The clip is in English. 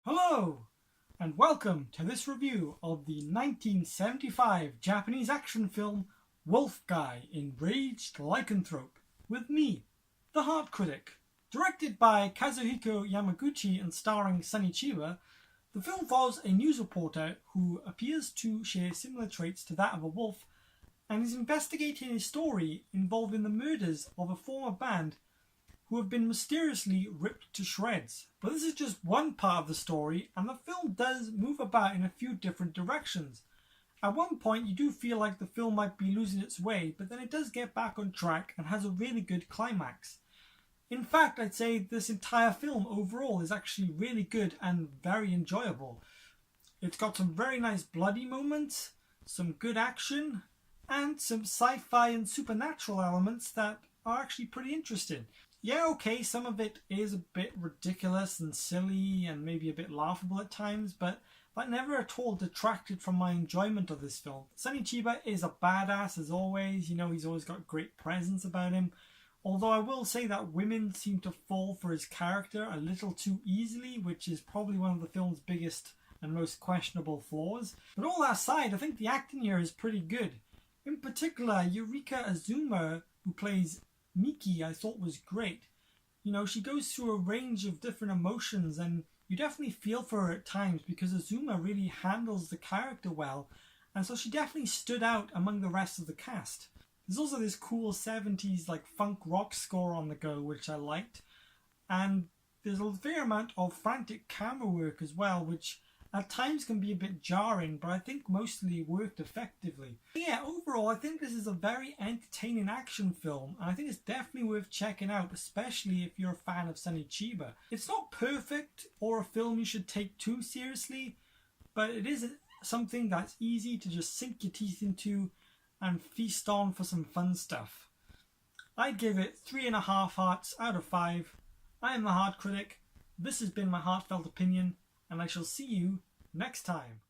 Hello, and welcome to this review of the 1975 Japanese action film Wolf Guy Enraged Lycanthrope, with me, the Hart Critic. Directed by Kazuhiko Yamaguchi and starring Sonny Chiba, the film follows a news reporter who appears to share similar traits to that of a wolf and is investigating a story involving the murders of a former band who have been mysteriously ripped to shreds. But this is just one part of the story, and the film does move about in a few different directions. At one point you do feel like the film might be losing its way, but then it does get back on track and has a really good climax. In fact, I'd say this entire film overall is actually really good and very enjoyable. It's got some very nice bloody moments, some good action, and some sci-fi and supernatural elements that are actually pretty interesting. Yeah, okay, some of it is a bit ridiculous and silly and maybe a bit laughable at times, but that never at all detracted from my enjoyment of this film. Sonny Chiba is a badass as always, he's always got great presence about him. Although I will say that women seem to fall for his character a little too easily, which is probably one of the film's biggest and most questionable flaws. But all that aside, I think the acting here is pretty good. In particular, Eureka Azuma, who plays Miki, I thought was great. She goes through a range of different emotions and you definitely feel for her at times because Azuma really handles the character well, and so she definitely stood out among the rest of the cast. There's also this cool 70s funk rock score on the go which I liked, and there's a fair amount of frantic camera work as well, which at times can be a bit jarring, but I think mostly worked effectively. Yeah, overall I think this is a very entertaining action film, and I think it's definitely worth checking out, especially if you're a fan of Sonny Chiba. It's not perfect or a film you should take too seriously, but it is something that's easy to just sink your teeth into and feast on for some fun stuff. I'd give it 3.5 hearts out of 5. I am the Hart Critic. This has been my heartfelt opinion, and I shall see you next time.